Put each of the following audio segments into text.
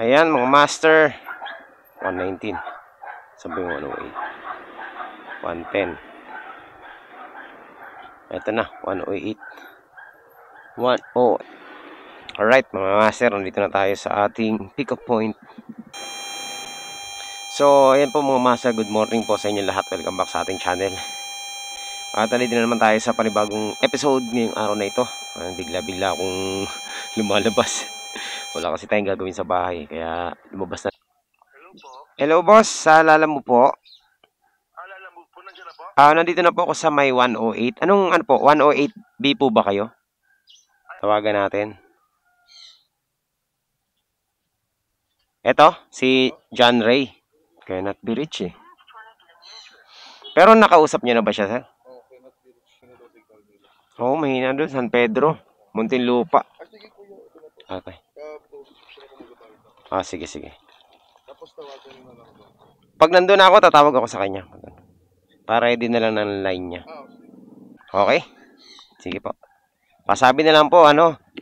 Ayan mga master. 119. Sabi mo 108. 110. Ito na, 108. 10. Alright mga master, nandito na tayo sa ating pick up point. So, ayan po mga master, good morning po sa inyo lahat. Welcome back sa ating channel. At nandito na naman tayo sa panibagong episode ngayong araw na ito. Bigla-bigla akong lumalabas. Wala kasi tayong gagawin sa bahay, kaya lumabas na. Hello po. Hello boss, sa alala mo po? Alala mo po, nandiyan na po? Nandito na po ako sa may 108. Anong ano po, 108B po ba kayo? Tawagan natin. Eto, si John Ray. Cannot be reached eh. Pero nakausap niyo na ba siya, sir? Oo, mahina doon. San Pedro. Muntinlupa. Okay. Sige, sige. Pag nandun ako, tatawag ako sa kanya. Para ready na lang ng line niya. Okay? Sige po. Pasabi na lang po,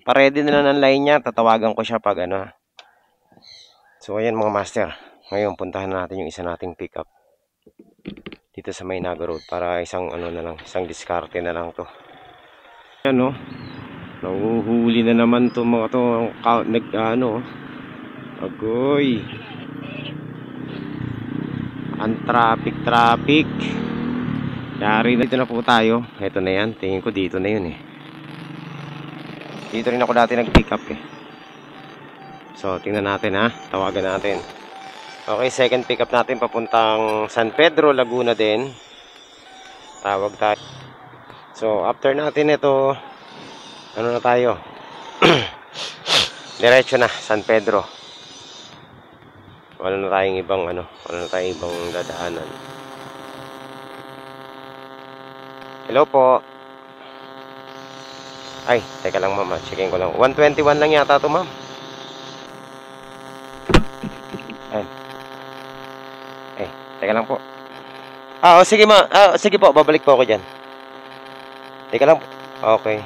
para ready na lang ng line niya. Tatawagan ko siya pag So, ayan mga master. Ngayon, puntahan natin yung isa nating pick up. Dito sa Maynaga Road. Para isang isang diskarte na lang to. Ayan nahuhuli na naman to mga to. Agoy. Ang traffic. Yari na dito na po tayo. Ito na yan. Tingin ko dito na yun eh. Dito rin ako dati nag-pick up eh. So, tingnan natin ha. Tawagan natin. Okay, second pick up natin papuntang San Pedro, Laguna din. Tawag tayo. So, after natin ito, ano na tayo? Diretso na, San Pedro. Wala na tayong ibang dadaanan. Hello po. Ay, teka lang ma'am, checkin ko lang. 121 lang yata to ma'am. Teka lang po. Sige ma. Sige po, babalik po ako dyan. Teka lang po. Okay.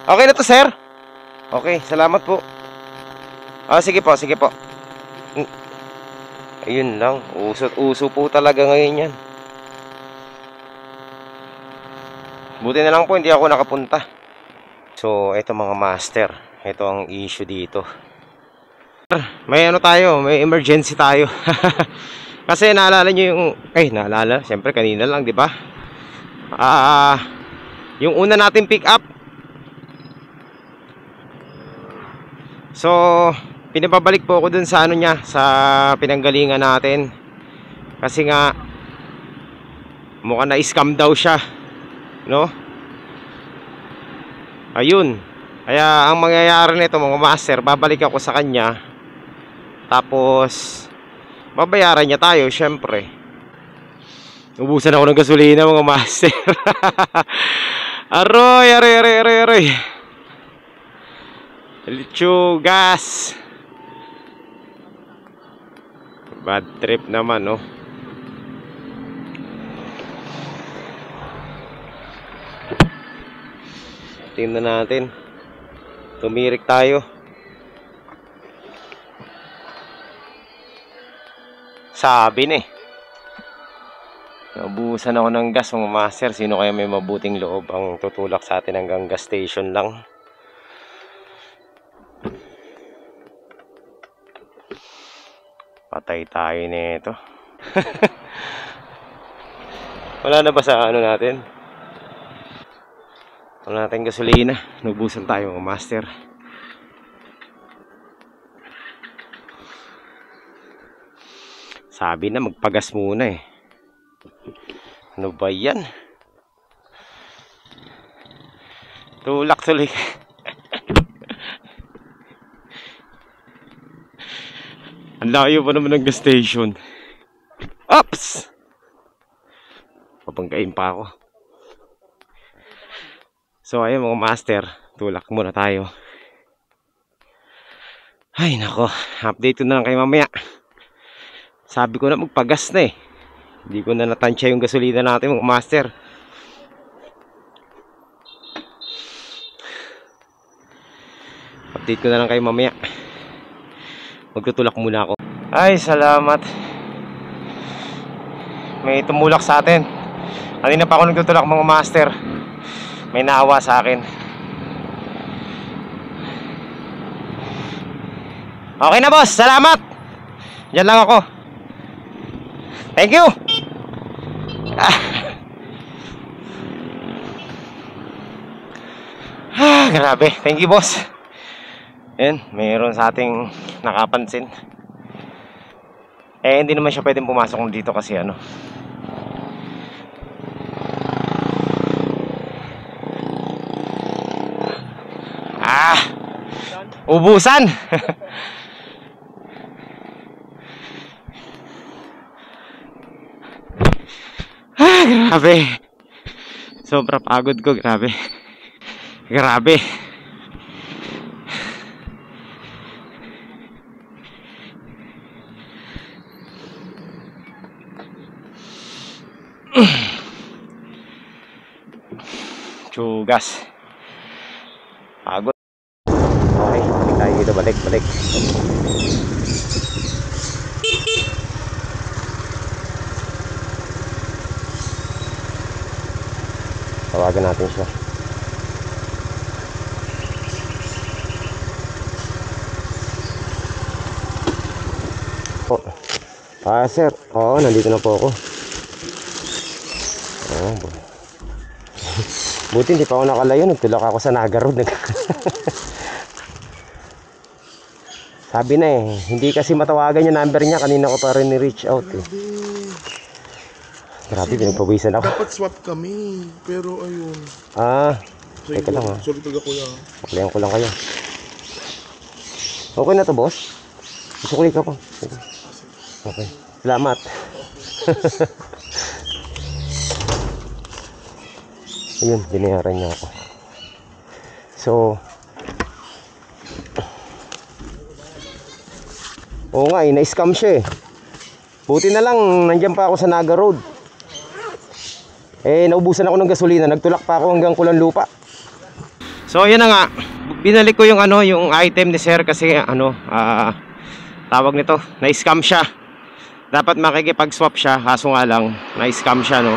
Okay na to sir. Okay, salamat po. Sige po. Ayun lang. Uso po talaga ngayon yan. Buti na lang po hindi ako nakapunta. So, ito mga master. Ito ang issue dito. May may emergency tayo. Kasi naalala nyo yung siyempre kanina lang, di ba? Yung una natin pick up. So, pinababalik po ako dun sa sa pinanggalingan natin. Kasi nga mukhang na-scam daw siya, no? Ayun. Kaya ang mangyayari nito mga master, babalik ako sa kanya. Tapos babayaran niya tayo, syempre. Ubusan ako ng gasolina mga master. Aroy. Litsugas. Bad trip naman, no? Tingnan natin. Tumirik tayo. Sabi na eh. Naubusan ako ng gas mga master. Sino kaya may mabuting loob ang tutulak sa atin hanggang gas station lang? Patay tayo nito. Wala na ba sa natin? Wala natin gasolina. Naubusan tayo mga master. Sabi na magpagas muna eh. Ano ba yan? Tulak tuloy. Ang layo pa naman ng gas station. Ops! Papanggain pa ako. So ayun mga master, tulak muna tayo. Ay nako, update ko na lang kayo mamaya. Sabi ko na magpagas na eh. Hindi ko na natansya yung gasolina natin mga master. Update ko na lang kayo mamaya. Magtutulak muna ako. Ay, salamat. May tumulak sa atin. Kanina pa ako nagtutulak mga master. May naawa sa akin. Okay na boss, salamat. Diyan lang ako. Thank you. Grabe, thank you boss. Ayan, mayroon sa ating nakapansin. Hindi naman siya pwedeng pumasok dito kasi ano, ubusan. Grabe. Sobra pagod ko, grabe. Grabe. Tsugas. Pagod. Okay, balik tayo dito, balik. Tawagan natin siya. Sir. Oo, nandito na po ako. Buti hindi pa ako nakalayo. Nagtulak ako sa Naga Road. Sabi na eh, hindi kasi matawagan yung number niya. Kanina ko pa rin ni-reach out eh. Grabe, pinagpawisan ako. Dapat swap kami, pero ayun. Teka lang ha. Sorry talaga kuya. Paklayan ko lang kayo. Okay na to boss? Isukli ka pa. Okay. Salamat. Ayun, binayaran niya ako. So, oo nga na-scam siya eh. Buti na lang, nandiyan pa ako sa Naga Road. Naubusan ako ng gasolina, nagtulak pa ako hanggang Kulanlupa. So, yun na nga. Binalik ko yung yung item ni sir kasi tawag nito, na-scam siya. Dapat makikipag-swap siya, kaso nga lang na-scam siya, no.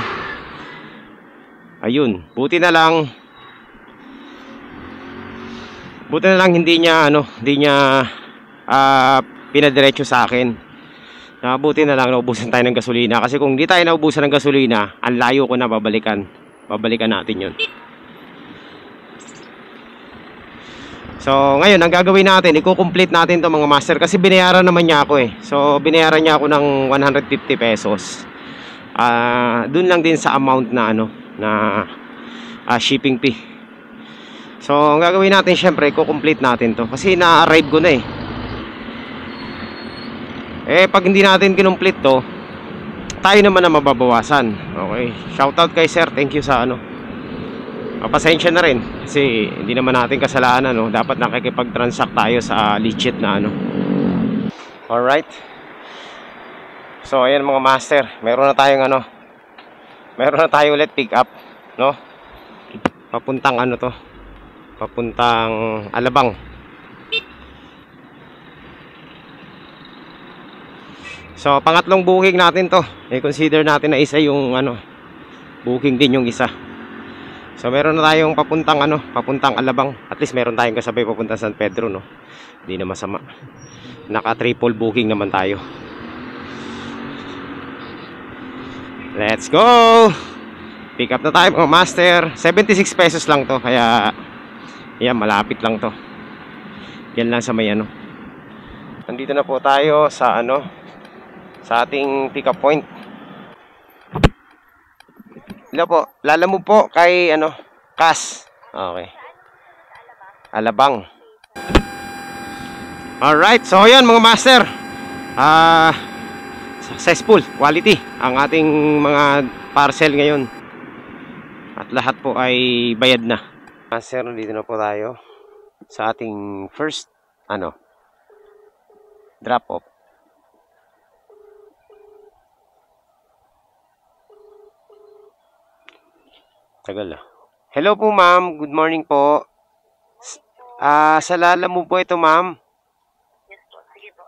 Ayun, buti na lang hindi niya pinadiretso sa akin. Buti na lang naubusan tayo ng gasolina kasi kung hindi tayo naubusan ng gasolina, ang layo ko na babalikan natin yun. So ngayon ang gagawin natin, i-complete natin to mga master kasi binayaran naman niya ako eh. So binayaran niya ako ng 150 pesos. Dun lang din sa amount na shipping fee. So ang gagawin natin, syempre i-complete natin to kasi na-arrive ko na eh. Pag hindi natin kinomplete to, tayo naman na mababawasan. Okay, shoutout kay sir, thank you sa pasensya na rin kasi hindi naman natin kasalanan, no? Dapat nakikipag-transact tayo sa legit na Alright. So ayan mga master, meron na tayong ulit pick up, no? Papuntang papuntang Alabang. So pangatlong booking natin to. I-consider natin na isa yung booking din yung isa. So meron na tayong papuntang Alabang. At least meron tayong kasabay papuntang San Pedro, no. Hindi na masama. Naka triple booking naman tayo. Let's go. Pick up na tayo mga master. 76 pesos lang to, kaya yan, malapit lang to. Yan lang sa may Nandito na po tayo sa sa ating pick up point. Hello po, lalamove po kay Kas. Okay. Alabang. Alright, so yan mga master. Successful, quality ang ating mga parcel ngayon. At lahat po ay bayad na. Master, dito na po tayo sa ating first drop off. Tagal ah. Hello po ma'am, good morning po. Sa Lalamove po ito, ma'am. Yes po. Sige po.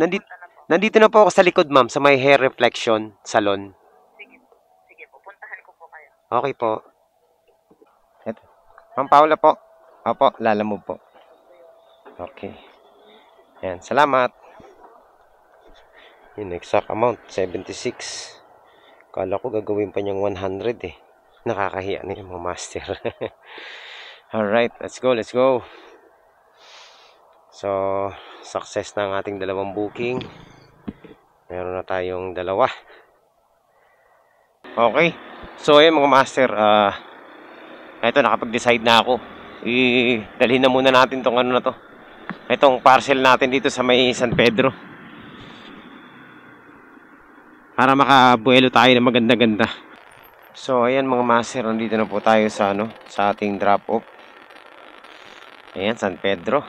Nandito, Punta na po. nandito na po ako sa likod, ma'am, sa may hair reflection salon. Sige po. Sige po. Puntahan ko po kayo. Okay po. Ito. Ma'am Paula po. Opo, Lalamove po. Okay. Yan, salamat. Yun, exact amount, 76. Kala ko gagawin pa niyang 100 eh. Nakakahiya na yung mga master. Alright, let's go, let's go. So, success na ang ating dalawang booking. Meron na tayong dalawa. Okay. So, ayun mga master, ito, nakapag-decide na ako. Dalhin na muna natin tong ano na to. Itong parcel natin dito sa may San Pedro. Para makabuelo tayo ng maganda-ganda. So, ayan mga master, nandito na po tayo sa sa ating drop-off. Ayan, San Pedro.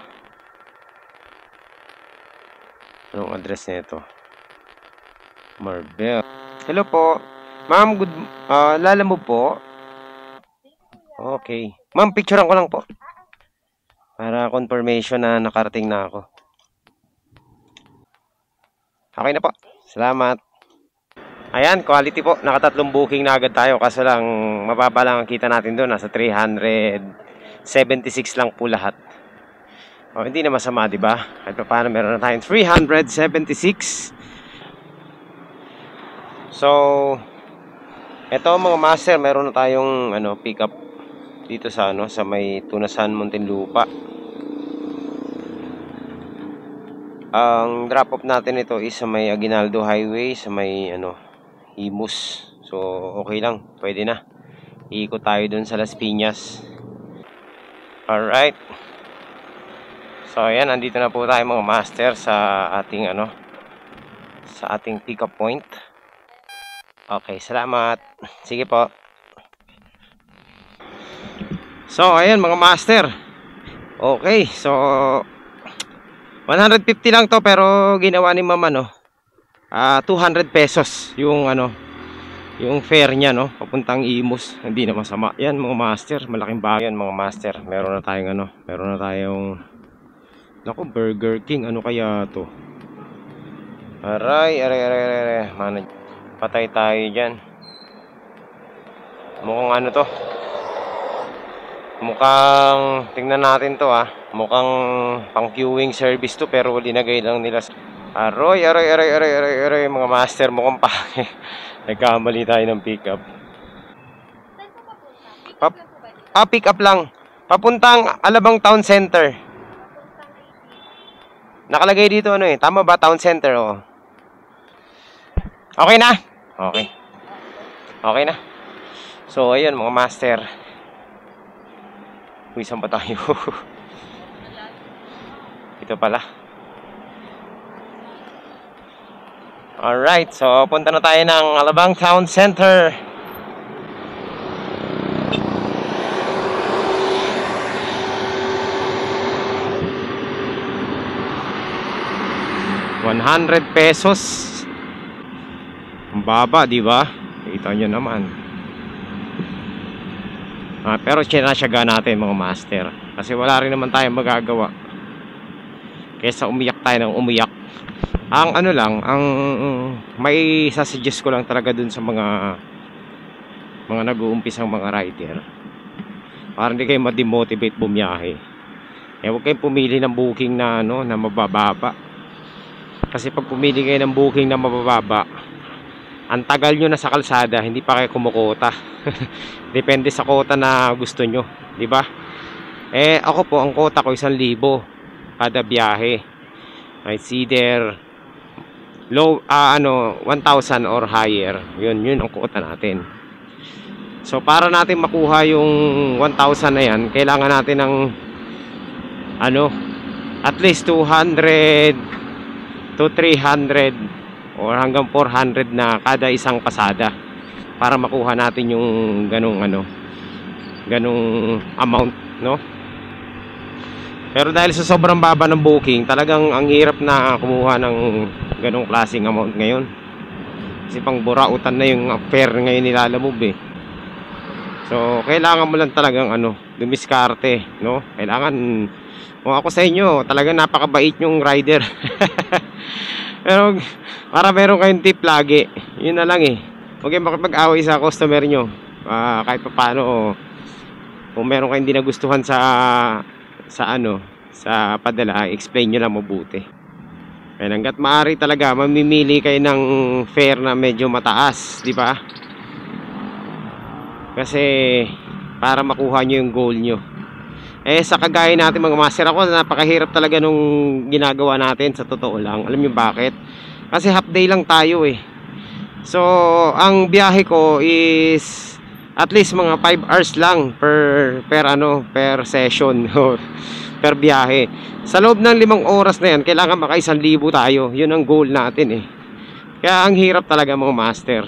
Anong address na ito? Marbel. Hello po. Ma'am, good Lalamove po. Okay. Ma'am, picturean ko lang po. Para confirmation na nakarating na ako. Okay na po. Salamat. Ayan, quality po. Nakatatlong booking na agad tayo. Kaso lang, mababa lang ang kita natin doon. Nasa 376 lang po lahat. O, hindi na masama, di ba? Kahit pa paano, meron na tayong 376. So, eto mga master, meron na tayong pick up dito sa sa may Tunasan, Muntinlupa. Ang drop off natin ito is sa may Aguinaldo Highway, sa may Imus. So okay lang, pwede na. Iikot tayo dun sa Las Piñas. Alright. So ayan, andito na po tayo mga master sa ating sa ating pick up point. Okay, salamat. Sige po. So ayan mga master. Okay, so 150 lang to, pero ginawa ni mama 200 pesos yung yung fare niya papuntang Imus. Hindi na masama. Yan mga master, malaking bagay yan mga master. Meron na tayong naku, Burger King. Ano kaya to? Aray. Patay tayo dyan. Mukhang to. Mukhang, tingnan natin to mukhang pang queuing service to, pero linagay lang nila. Aray, mga master, mukhang pake. Nagkamali tayo ng pick up. Pick up lang. Papuntang Alabang Town Center. Nakalagay dito tama ba, Town Center? Oo. Okay na? Okay. Okay na. So, ayun mga master. Uy, saan pa tayo? Ito pala. Alright, so punta na tayo ng Alabang Town Center. ₱100. Ang baba, di ba? Kita nyo naman. Pero sinasyaga natin mga master. Kasi wala rin naman tayong magagawa. Kesa umiyak tayo ng umiyak. Ang ang may sasuggest ko lang talaga dun sa mga nag-uumpisang mga rider. Para hindi kayo ma-demotivate bumiyahe. Huwag kayong pumili ng booking na na mabababa. Kasi pag pumili kayo ng booking na mabababa, ang tagal nyo na sa kalsada, hindi pa kayo kumukota. Depende sa kota na gusto nyo, di ba? Ako po, ang kota ko 1,000 kada biyahe. It's either low 1,000 or higher. Yun ang kota natin. So para natin makuha yung 1,000 na yan, kailangan natin ng at least 200 to 300 or hanggang 400 na kada isang pasada para makuha natin yung ganung amount, Pero dahil sa sobrang baba ng booking, talagang ang hirap na kumuha ng ganong klaseng amount ngayon. Kasi pang burautan na yung fare ngayon ni Lalamove So, kailangan mo lang talagang dumiskarte, no? Kailangan, kung ako sa inyo, talagang napakabait yung rider. Pero, para meron kayong tip lagi, yun na lang eh. Huwag kayong makipag-away sa customer nyo. Kahit pa paano, kung meron kayong hindi nagustuhan sa padala, explain nyo lang mabuti. Kaya hanggat maaari talaga, mamimili kayo ng fare na medyo mataas, di ba? Kasi para makuha nyo yung goal nyo. Sa kagaya natin mga master, ako napakahirap talaga nung ginagawa natin, sa totoo lang. Alam nyo bakit? Kasi half day lang tayo eh. So ang biyahe ko is at least mga 5 hours lang per session per biyahe. Sa loob ng 5 oras na yan, kailangan maka 1,000 tayo. Yun ang goal natin eh. Kaya ang hirap talaga mga master.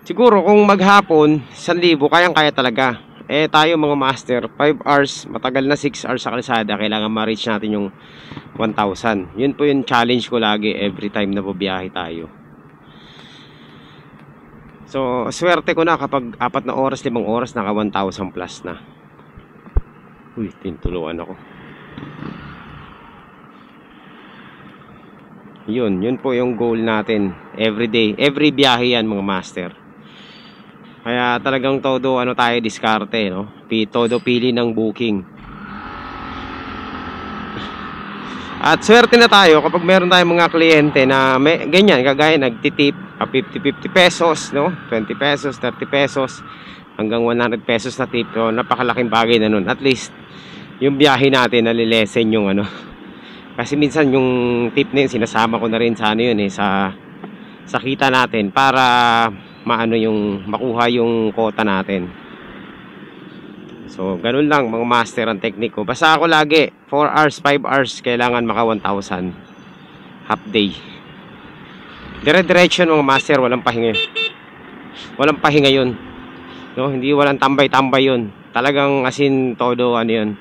Siguro kung maghapon 1,000, kayang-kaya talaga. Tayo mga master, 5 hours, matagal na 6 hours sa kalsada, kailangan ma-reach natin yung 1,000. Yun po yung challenge ko lagi every time na bubiyahe tayo. So, swerte ko na kapag 4 na oras, 5 oras, naka 1,000 plus na. Uy, tintuluan ako. Yun po yung goal natin. Every day, every biyahe yan mga master. Kaya talagang todo tayo diskarte, no? Todo pili ng booking. At swerte na tayo kapag meron tayong mga kliyente na ganyan, kagaya nagtitip 50 pesos, no? 20 pesos, 30 pesos, hanggang 100 pesos na tip. So, napakalaking bagay na nun. At least, yung biyahe natin, nalilesen yung Kasi minsan yung tip na yun, sinasama ko na rin sa sa kita natin para makuha yung quota natin. So, ganun lang mga master ang technique ko. Basta ako lagi, 4 hours, 5 hours, kailangan maka 1,000 half day. Dire-diretso mga master, walang pahinga. Walang pahinga yun. No, hindi walang tambay-tambay yun. Talagang asin todo yun.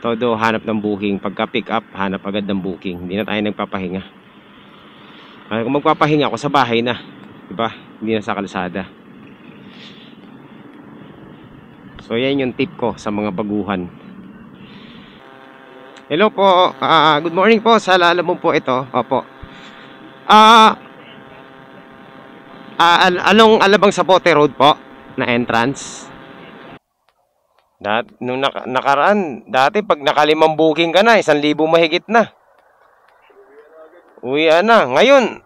Todo hanap ng booking. Pagka pick up, hanap agad ng booking. Hindi na tayo nagpapahinga. Kung magpapahinga ako sa bahay na, diba? Hindi na sa kalsada. So yan yung tip ko sa mga baguhan. Hello po, good morning po. Sa lala mo po ito. Opo. Anong Alabang Sapote Road po na entrance? Nung nakaraan, dati pag naka-5 booking ka na, 1,000 mahigit na. Uwi na. Ngayon,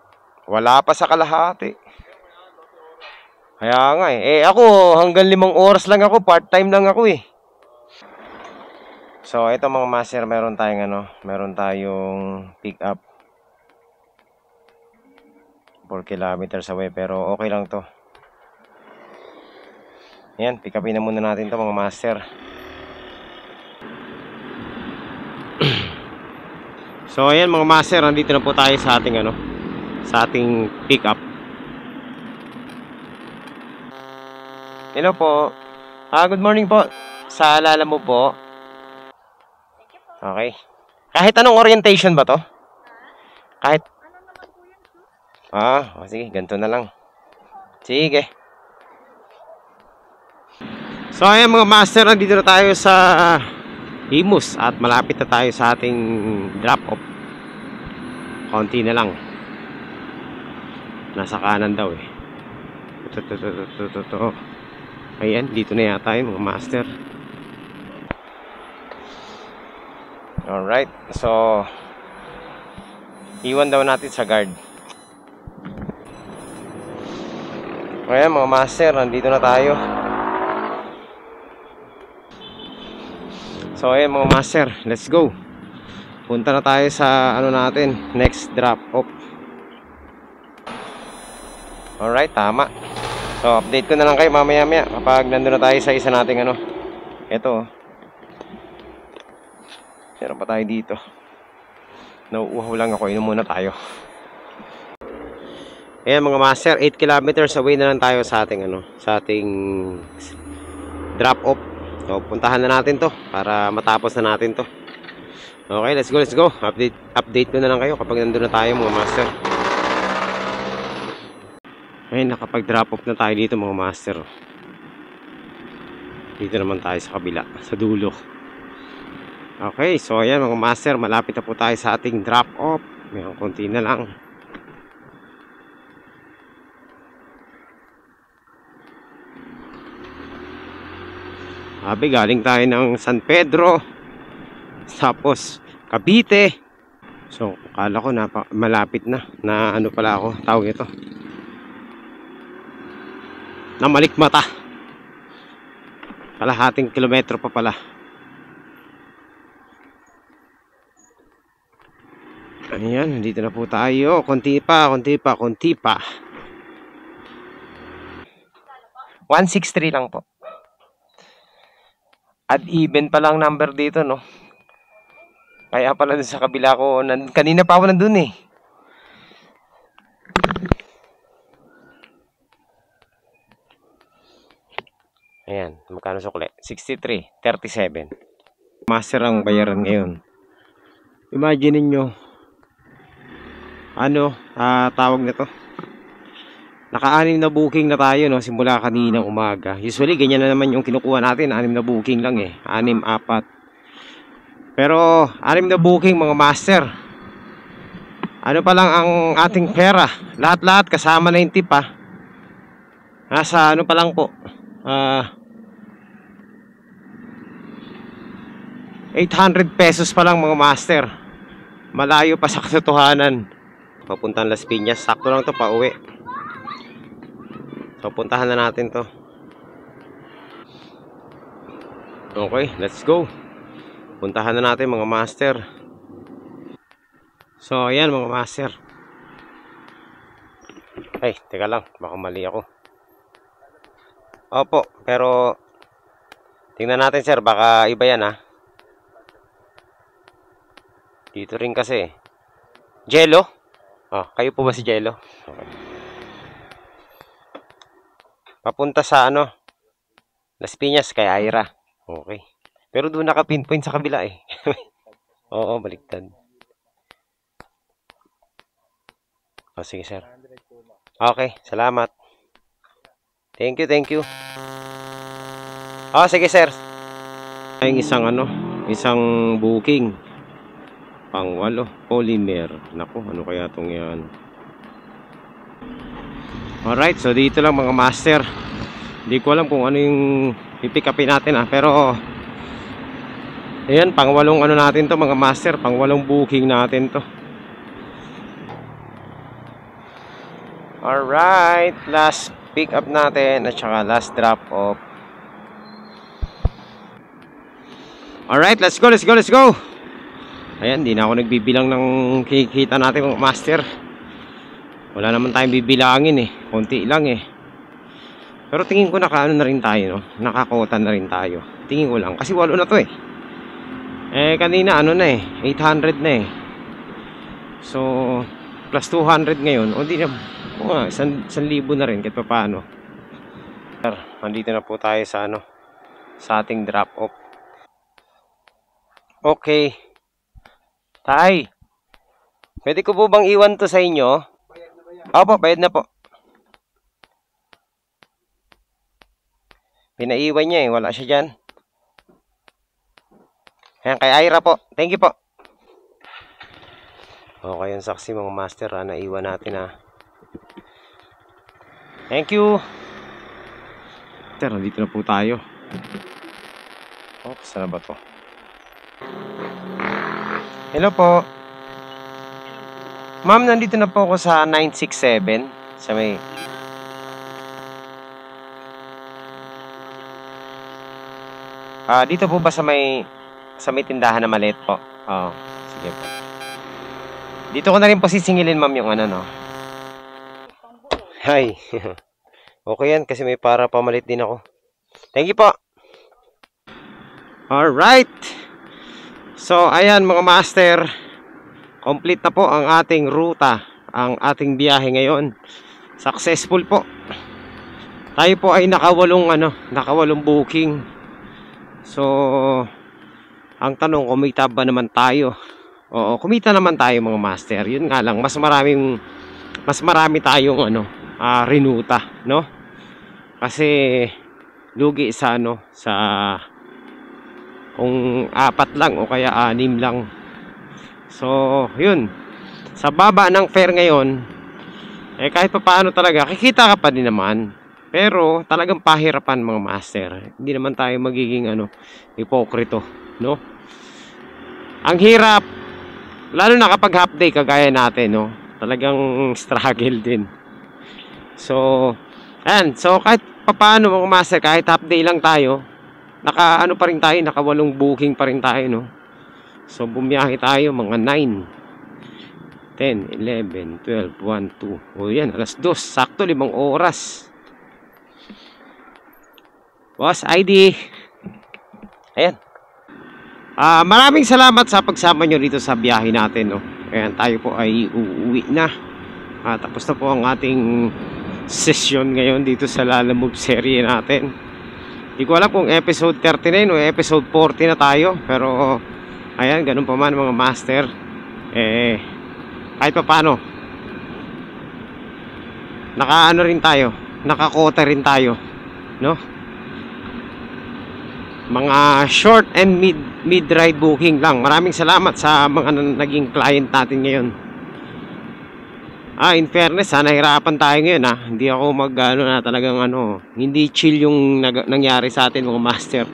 wala pa sa kalahati. Kaya nga ako hanggang 5 oras lang ako, part-time lang ako eh. So ito mga master, meron tayong pick up 4 kilometers away, pero okay lang to. Yan, pick upin na muna natin to mga master. So ayan mga master, nandito na po tayo sa ating pick up. Hello po. Good morning po. Sa alala mo po. Okay. Kahit anong orientation ba to? Kahit sige, ganito na lang. Sige. So ayan mga master, nandito na tayo sa Imus at malapit na tayo sa ating drop off. Konti na lang. Nasa kanan daw eh. Ayan, dito na yata yung mga master. Alright, so iwan daw natin sa guard. Ayan mga master, nandito na tayo. So ayan mga master, let's go. Punta na tayo sa natin, next drop off. Alright, tama. So, update ko na lang kayo mamaya-maya kapag nandun na tayo sa isa nating Ito. Meron pa tayo dito. Nauuhaw lang ako. Inom muna tayo. Ayan mga master, 8 kilometers away na lang tayo sa ating drop off. So, puntahan na natin to para matapos na natin to. Okay, let's go. Update ko na lang kayo kapag nandun na tayo mga master. Ayun, nakapag-drop off na tayo dito mga master. Dito naman tayo sa kabila, sa dulo. Okay, so ayan mga master, malapit na po tayo sa ating drop off. Mayroon konti na lang. Sabi, galing tayo ng San Pedro, tapos Cavite. So, akala ko na malapit na ano pala ako, tawag ito, na Malikmata. Kalahating kilometro pa pala. Ayan, nandito na po tayo. Konti pa. 163 lang po. At even pa lang number dito, no? Kaya pala dun sa kabila ko, kanina pa ako nandun eh. Ayan, magkano sukle? 63.37. Master ang bayaran ngayon. Imagine niyo, tawag nito, naka-6 na booking na tayo, no, simula kaninang umaga. Usually ganyan na naman yung kinukuha natin, 6 na booking lang eh, 6, 4. Pero 6 na booking mga master, ano pa lang ang ating pera, lahat-lahat kasama na yung tip ha. Nasa ano pa lang po, 800 pesos pa lang mga master. Malayo pa sa katotohanan. Papuntang Las Piñas, sakto lang to pa uwi. So puntahan na natin to. Okay, let's go. Puntahan na natin mga master. So ayan mga master. Ay, teka lang, baka mali ako. Opo, pero tingnan natin sir, baka iba yan ha. Dito rin kasi. Jello? Oh, kayo po ba si Jello? Okay. Papunta sa Las Piñas kay Ira. Okay. Pero doon naka-pinpoint sa kabila eh. Oo, baliktad. Oh, sige sir. Okay, salamat. Thank you. Oh, sige sir. Ay isang booking. Pang-8, polymer. Naku, ano kaya itong yan? Alright, so dito lang mga master. Hindi ko alam kung ano yung pipick upin natin pero ayan, pang-8 natin to mga master. Pang-8 booking natin to. Alright, last pick up natin at saka last drop off. Alright, let's go. Ayan, di na ako nagbibilang ng kikita natin mga master. Wala naman tayong bibilangin eh. Konti lang eh. Pero tingin ko nakaano na rin tayo, no? Nakakota na rin tayo. Tingin ko lang. Kasi 8 na to eh. Kanina 800 na eh. So, plus 200 ngayon. O di na, 1,000 na rin kahit pa paano. Nandito na po tayo sa sa ating drop off. Okay. Tay, pwede ko po bang iwan to sa inyo? Opo, bayad na po. Pinaiwan niya eh, wala siya dyan. Ayan, kay Ira po. Thank you po. Okay, yung saksi mga master naiwan natin Thank you. Sir, nandito na po tayo. Saan ba to? Hello po. Ma'am, nandito na po ako sa 967 sa may dito po ba sa may tindahan na maliit po? Oo, sige po. Dito ko na rin po sisingilin ma'am yung no. Hi. Okay yan kasi may para pamalit din ako. Thank you po. Alright. So, ayan mga master, complete na po ang ating ruta, ang ating biyahe ngayon. Successful po. Tayo po ay naka-8 booking. So, ang tanong, kumita ba naman tayo? Oo, kumita naman tayo mga master. Yun nga lang, mas marami tayong rinuta, no? Kasi lugi sa ano, sa kung 4 lang o kaya 6 lang. So, yun. Sa baba ng fare ngayon, kahit pa paano talaga, kikita ka pa din naman. Pero, talagang pahirapan mga master. Hindi naman tayo magiging hipokrito, no? Ang hirap, lalo na kapag half day, kagaya natin, no? Talagang struggle din. So, ayan. So, kahit pa paano mga master, kahit half day lang tayo, naka pa rin tayo, naka 8 booking pa rin tayo, no? So bumiyahe tayo mga 9, 10, 11, 12, 1, 2. O yan, alas 2, sakto 5 oras. Boss ID. Ayan. Maraming salamat sa pagsama nyo dito sa biyahe natin, no? Ayan, tayo po ay uuwi na. Tapos na po ang ating session ngayon dito sa Lalamove serie natin. Hindi ko alam kung episode 39 o episode 40 na tayo. Pero, ayan, ganun pa man mga master. Kahit pa paano, naka rin tayo, nakakota rin tayo, no? Mga short and mid-ride booking lang. Maraming salamat sa mga naging client natin ngayon. In fairness, nahirapan tayo ngayon, Hindi ako na talagang hindi chill yung nangyari sa atin mga master.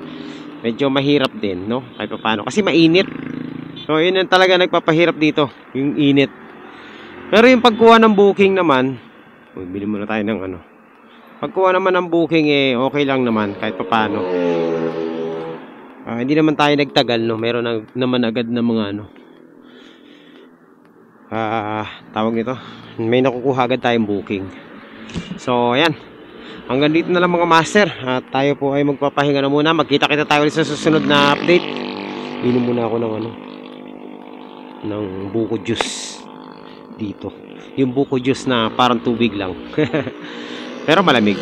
Medyo mahirap din, no? Kahit pa paano. Kasi mainit. So, yun yung talaga nagpapahirap dito, yung init. Pero yung pagkuha ng booking naman, bili muna tayo ng pagkuha naman ng booking, okay lang naman, kahit pa paano. Hindi naman tayo nagtagal, no? Meron naman agad na mga tawag nito, may nakukuha agad tayong booking. So ayan, hanggang dito na lang mga master, at tayo po ay magpapahinga na muna. Magkita-kita tayo ulit sa susunod na update. Inom muna ako ng buko juice dito, yung buko juice na parang tubig lang pero malamig.